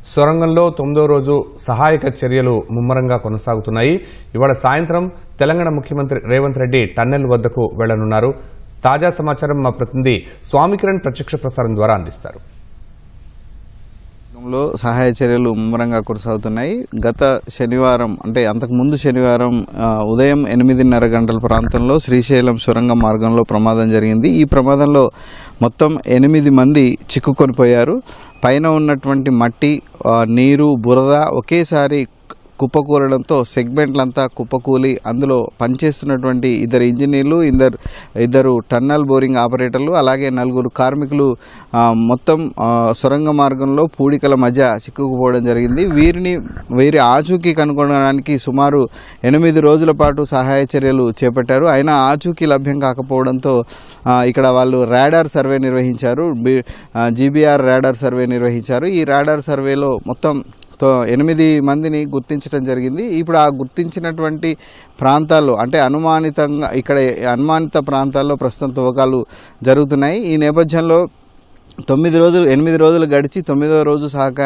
సొరంగంలో 9వ రోజు సహాయక చర్యలు ముమ్మరంగా కొనసాగుతున్నాయి. ఇవాళ సాయంత్రం తెలంగాణ ముఖ్యమంత్రి రేవంత్ రెడ్డి టన్నెల్ వద్దకు వెళ్లనున్నారు. తాజా సమాచారం మా ప్రతినిధి స్వామికిరణ్ ప్రత్యక్ష ప్రసారం ద్వారా అందిస్తారు. సహాయ చర్యలు ముమ్మరంగా కొనసాగుతున్నాయి. గత శనివారం అంటే అంతకు ముందు శనివారం ఉదయం 8:30 గంటల ప్రాంతంలో శ్రీశైలం సొరంగ మార్గంలో ప్రమాదం జరిగింది. ఈ ప్రమాదంలో మొత్తం 8 మంది చిక్కుకొని పోయారు. పైన ఉన్నటువంటి మట్టి, నీరు, బురద ఒకేసారి కుప్పకూలడంతో సెగ్మెంట్లంతా కుప్పకూలి అందులో పనిచేస్తున్నటువంటి ఇద్దరు ఇంజనీర్లు, ఇద్దరు టన్నల్ బోరింగ్ ఆపరేటర్లు, అలాగే 4 కార్మికులు మొత్తం సొరంగ మార్గంలో పూడికల మధ్య చిక్కుకుపోవడం జరిగింది. వీరి ఆచూకీ కనుగొనడానికి సుమారు 8 రోజుల పాటు సహాయ చర్యలు చేపట్టారు. అయినా ఆచూకీ లభ్యం కాకపోవడంతో ఇక్కడ వాళ్ళు రాడార్ సర్వే నిర్వహించారు. జీబీఆర్ రాడార్ సర్వే నిర్వహించారు. ఈ రాడార్ సర్వేలో మొత్తం 8 మందిని గుర్తించడం జరిగింది. ఇప్పుడు ఆ గుర్తించినటువంటి ప్రాంతాల్లో అంటే అనుమానిత ప్రాంతాల్లో ప్రస్తుతం తవ్వకాలు జరుగుతున్నాయి. ఈ నేపథ్యంలో 8 రోజులు గడిచి 9వ రోజు సహాయక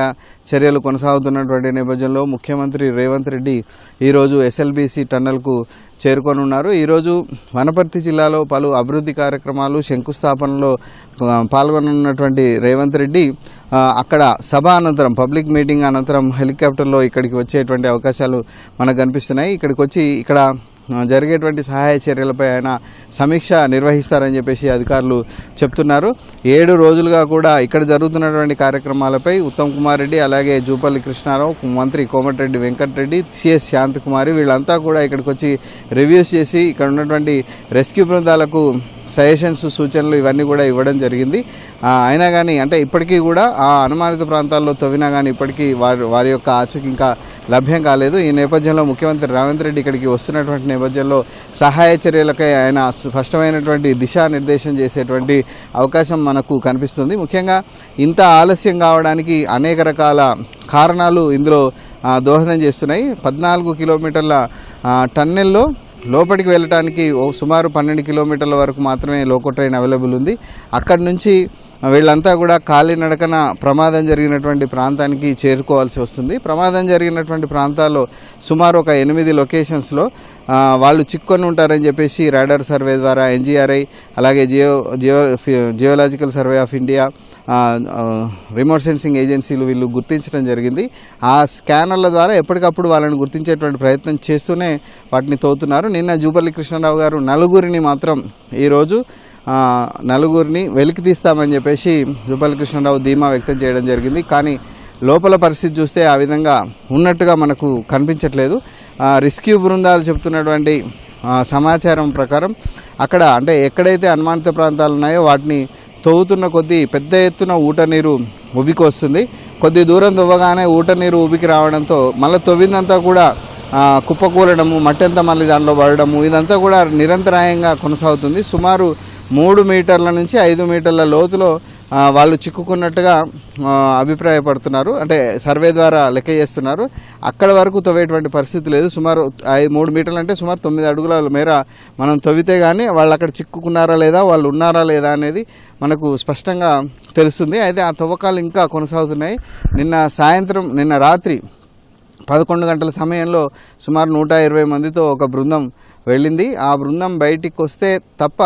చర్యలు కొనసాగుతున్నటువంటి నేపథ్యంలో ముఖ్యమంత్రి రేవంత్ రెడ్డి ఈరోజు ఎస్ఎల్బీసీ టన్నల్కు చేరుకొనున్నారు. ఈరోజు వనపర్తి జిల్లాలో పలు అభివృద్ధి కార్యక్రమాలు శంకుస్థాపనలో పాల్గొనున్నటువంటి రేవంత్ రెడ్డి అక్కడ సభ అనంతరం పబ్లిక్ మీటింగ్ అనంతరం హెలికాప్టర్లో ఇక్కడికి వచ్చేటువంటి అవకాశాలు మనకు కనిపిస్తున్నాయి. ఇక్కడికి వచ్చి ఇక్కడ జరిగేటువంటి సహాయ చర్యలపై ఆయన సమీక్ష నిర్వహిస్తారని చెప్పేసి అధికారులు చెప్తున్నారు. 7 రోజులుగా కూడా ఇక్కడ జరుగుతున్నటువంటి కార్యక్రమాలపై ఉత్తమ్ కుమార్ రెడ్డి, అలాగే జూపల్లి కృష్ణారావు, మంత్రి కోమటిరెడ్డి వెంకటరెడ్డి, సిఎస్ శాంతకుమారి వీళ్ళంతా కూడా ఇక్కడికి వచ్చి రివ్యూస్ చేసి ఇక్కడ ఉన్నటువంటి రెస్క్యూ బృందాలకు సజెషన్స్, సూచనలు ఇవన్నీ కూడా ఇవ్వడం జరిగింది. అయినా కానీ అంటే ఇప్పటికీ కూడా ఆ అనుమానిత ప్రాంతాల్లో తవ్వినా కానీ ఇప్పటికీ వారి యొక్క ఆచూకీ ఇంకా లభ్యం కాలేదు. ఈ నేపథ్యంలో ముఖ్యమంత్రి రేవంత్ రెడ్డి ఇక్కడికి వస్తున్నటువంటి నేపథ్యంలో సహాయ చర్యలకై ఆయన స్పష్టమైనటువంటి దిశానిర్దేశం చేసేటువంటి అవకాశం మనకు కనిపిస్తుంది. ముఖ్యంగా ఇంత ఆలస్యం కావడానికి అనేక రకాల కారణాలు ఇందులో దోహదం చేస్తున్నాయి. 14 కిలోమీటర్ల టన్నెల్లో లోపలికి వెళ్ళటానికి సుమారు 12 కిలోమీటర్ల వరకు మాత్రమే లోకో ట్రైన్ అవైలబుల్ ఉంది. అక్కడి నుంచి వీళ్ళంతా కూడా కాలినడకన ప్రమాదం జరిగినటువంటి ప్రాంతానికి చేరుకోవాల్సి వస్తుంది. ప్రమాదం జరిగినటువంటి ప్రాంతాల్లో సుమారు ఒక 8 లొకేషన్స్లో వాళ్ళు చిక్కుకొని ఉంటారని చెప్పేసి రాడార్ సర్వే ద్వారా ఎన్జీఆర్ఐ, అలాగే geological survey of India, remote sensing ఏజెన్సీలు వీళ్ళు గుర్తించడం జరిగింది. ఆ స్కానర్ల ద్వారా ఎప్పటికప్పుడు వాళ్ళని గుర్తించేటువంటి ప్రయత్నం చేస్తూనే వాటిని తవ్వుతున్నారు. నిన్న జూపల్లి కృష్ణారావు గారు నలుగురిని మాత్రం ఈరోజు వెలికి తీస్తామని చెప్పేసి జూపల్లి కృష్ణారావు ధీమా వ్యక్తం చేయడం జరిగింది. కానీ లోపల పరిస్థితి చూస్తే ఆ విధంగా ఉన్నట్టుగా మనకు కనిపించట్లేదు. రెస్క్యూ బృందాలు చెప్తున్నటువంటి సమాచారం ప్రకారం అక్కడ అంటే ఎక్కడైతే అనుమానిత ప్రాంతాలు ఉన్నాయో వాటిని తవ్వుతున్న కొద్దీ పెద్ద ఎత్తున ఊట నీరు ఉబికి వస్తుంది. కొద్ది దూరం తవ్వగానే ఊట నీరు ఉబికి రావడంతో మళ్ళీ తవ్విందంతా కూడా కుప్పకూలడము, మట్టంతా మళ్ళీ దాంట్లో పడడము ఇదంతా కూడా నిరంతరాయంగా కొనసాగుతుంది. సుమారు 3 మీటర్ల నుంచి 5 మీటర్ల లోతులో వాళ్ళు చిక్కుకున్నట్టుగా అభిప్రాయపడుతున్నారు. అంటే సర్వే ద్వారా లెక్క చేస్తున్నారు. అక్కడ వరకు తవ్వేటువంటి పరిస్థితి లేదు. సుమారు 3 మీటర్లు అంటే సుమారు 9 అడుగుల మేర మనం తవ్వితే కానీ వాళ్ళు అక్కడ చిక్కుకున్నారా లేదా, వాళ్ళు ఉన్నారా లేదా అనేది మనకు స్పష్టంగా తెలుస్తుంది. అయితే ఆ తవ్వకాలు ఇంకా కొనసాగుతున్నాయి. నిన్న రాత్రి 11 గంటల సమయంలో సుమారు 120 మందితో ఒక బృందం వెళ్ళింది. ఆ బృందం బయటికి వస్తే తప్ప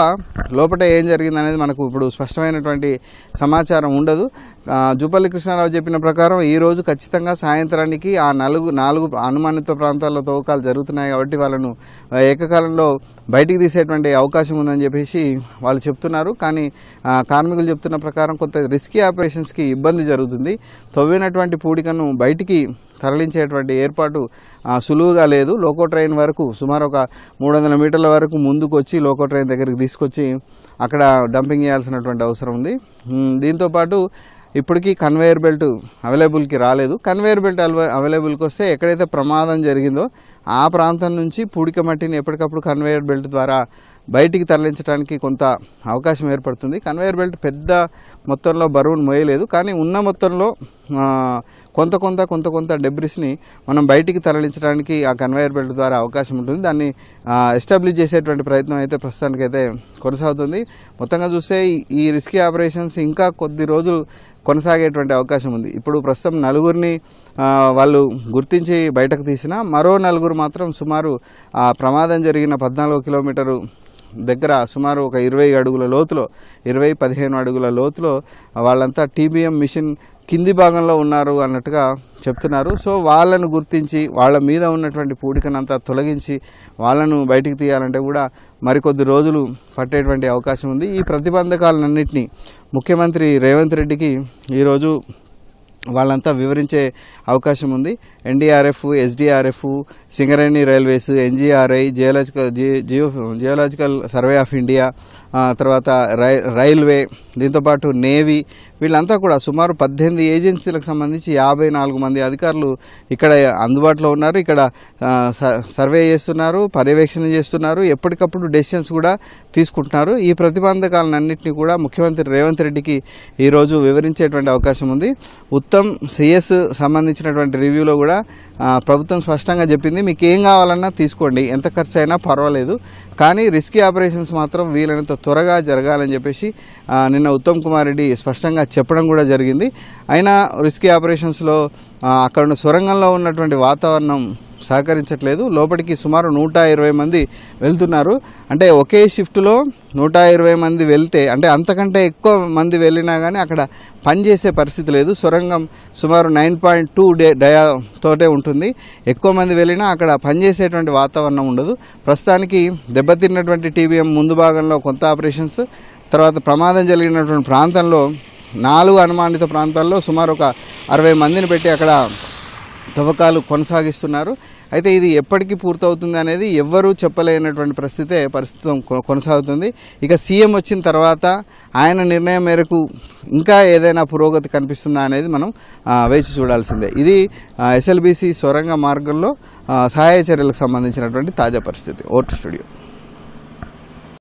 లోపల ఏం జరిగింది అనేది మనకు ఇప్పుడు స్పష్టమైనటువంటి సమాచారం ఉండదు. జూపల్లి కృష్ణారావు చెప్పిన ప్రకారం ఈరోజు ఖచ్చితంగా సాయంత్రానికి ఆ 4 అనుమానిత ప్రాంతాల్లో తవ్వకాలు జరుగుతున్నాయి కాబట్టి వాళ్ళను ఏకకాలంలో బయటికి తీసేటువంటి అవకాశం ఉందని చెప్పేసి వాళ్ళు చెప్తున్నారు. కానీ కార్మికులు చెప్తున్న ప్రకారం కొంత రిస్కీ ఆపరేషన్స్కి ఇబ్బంది జరుగుతుంది. తవ్వినటువంటి పూడికను బయటికి తరలించేటువంటి ఏర్పాటు సులువుగా లేదు. లోకో ట్రైన్ వరకు సుమారు ఒక 300 మీటర్ల వరకు ముందుకు వచ్చి లోకో ట్రైన్ దగ్గరికి తీసుకొచ్చి అక్కడ డంపింగ్ చేయాల్సినటువంటి అవసరం ఉంది. దీంతోపాటు ఇప్పటికీ కన్వేయర్ బెల్ట్ అవైలబుల్కి రాలేదు. కన్వేయర్ బెల్ట్ అవైలబుల్కి వస్తే ఎక్కడైతే ప్రమాదం జరిగిందో ఆ ప్రాంతం నుంచి పూడిక మట్టిని ఎప్పటికప్పుడు కన్వేయర్ బెల్ట్ ద్వారా బయటికి తరలించడానికి కొంత అవకాశం ఏర్పడుతుంది. కన్వేయర్ బెల్ట్ పెద్ద మొత్తంలో బరువును మోయలేదు, కానీ ఉన్న మొత్తంలో కొంత డెబ్రిస్ని మనం బయటికి తరలించడానికి ఆ కన్వేయర్ బెల్ట్ ద్వారా అవకాశం ఉంటుంది. దాన్ని ఎస్టాబ్లిష్ చేసేటువంటి ప్రయత్నం అయితే ప్రస్తుతానికైతే కొనసాగుతుంది. మొత్తంగా చూస్తే ఈ రిస్కీ ఆపరేషన్స్ ఇంకా కొద్ది రోజులు కొనసాగేటువంటి అవకాశం ఉంది. ఇప్పుడు ప్రస్తుతం నలుగురిని వాళ్ళు గుర్తించి బయటకు తీసిన మరో నలుగురు మాత్రం సుమారు ప్రమాదం జరిగిన 14 కిలోమీటరు దగ్గర సుమారు ఒక 20 అడుగుల లోతులో 15 అడుగుల లోతులో వాళ్ళంతా TBM మిషన్ కింది భాగంలో ఉన్నారు అన్నట్టుగా చెప్తున్నారు. సో వాళ్ళను గుర్తించి వాళ్ళ మీద ఉన్నటువంటి పూడికనంతా తొలగించి వాళ్ళను బయటికి తీయాలంటే కూడా మరికొద్ది రోజులు పట్టేటువంటి అవకాశం ఉంది. ఈ ప్రతిబంధకాలన్నింటినీ ముఖ్యమంత్రి రేవంత్ రెడ్డికి ఈరోజు వాళ్ళంతా వివరించే అవకాశం ఉంది. NDRF, SDRF, Singareni railways, NGRI, geological survey of India, తర్వాత రైల్వే, దీంతోపాటు నేవీ, వీళ్ళంతా కూడా సుమారు 18 ఏజెన్సీలకు సంబంధించి 54 మంది అధికారులు ఇక్కడ అందుబాటులో ఉన్నారు. ఇక్కడ సర్వే చేస్తున్నారు, పర్యవేక్షణ చేస్తున్నారు, ఎప్పటికప్పుడు డెసిషన్స్ కూడా తీసుకుంటున్నారు. ఈ ప్రతిబంధకాలన్నింటినీ కూడా ముఖ్యమంత్రి రేవంత్ రెడ్డికి ఈరోజు వివరించేటువంటి అవకాశం ఉంది. ఉత్తమ్ CS సంబంధించినటువంటి రివ్యూలో కూడా ప్రభుత్వం స్పష్టంగా చెప్పింది, మీకు ఏం కావాలన్నా తీసుకోండి, ఎంత ఖర్చు అయినా పర్వాలేదు, కానీ రిస్కీ ఆపరేషన్స్ మాత్రం వీలైనంత త్వరగా జరగాలని చెప్పేసి నిన్న ఉత్తమ్ కుమార్ రెడ్డి స్పష్టంగా చెప్పడం కూడా జరిగింది. అయినా రిస్కీ ఆపరేషన్స్లో అక్కడ ఉన్న సొరంగంలో ఉన్నటువంటి వాతావరణం సహకరించట్లేదు. లోపలికి సుమారు 120 మంది వెళ్తున్నారు. అంటే ఒకే షిఫ్ట్లో 120 మంది వెళ్తే, అంటే అంతకంటే ఎక్కువ మంది వెళ్ళినా కానీ అక్కడ పనిచేసే పరిస్థితి లేదు. సొరంగం సుమారు 9.2 డయా తోటే ఉంటుంది. ఎక్కువ మంది వెళ్ళినా అక్కడ పనిచేసేటువంటి వాతావరణం ఉండదు. ప్రస్తుతానికి దెబ్బతిన్నటువంటి TBM ముందు భాగంలో కొంత ఆపరేషన్స్, తర్వాత ప్రమాదం జరిగినటువంటి ప్రాంతంలో 4 అనుమానిత ప్రాంతాల్లో సుమారు ఒక 60 మందిని పెట్టి అక్కడ తవ్వకాలు కొనసాగిస్తున్నారు. అయితే ఇది ఎప్పటికీ పూర్తవుతుంది అనేది ఎవ్వరూ చెప్పలేనటువంటి పరిస్థితి కొనసాగుతుంది. ఇక సీఎం వచ్చిన తర్వాత ఆయన నిర్ణయం మేరకు ఇంకా ఏదైనా పురోగతి కనిపిస్తుందా అనేది మనం వేచి చూడాల్సిందే. ఇది SLBC సొరంగ మార్గంలో సహాయ చర్యలకు సంబంధించినటువంటి తాజా పరిస్థితి. Vote studio.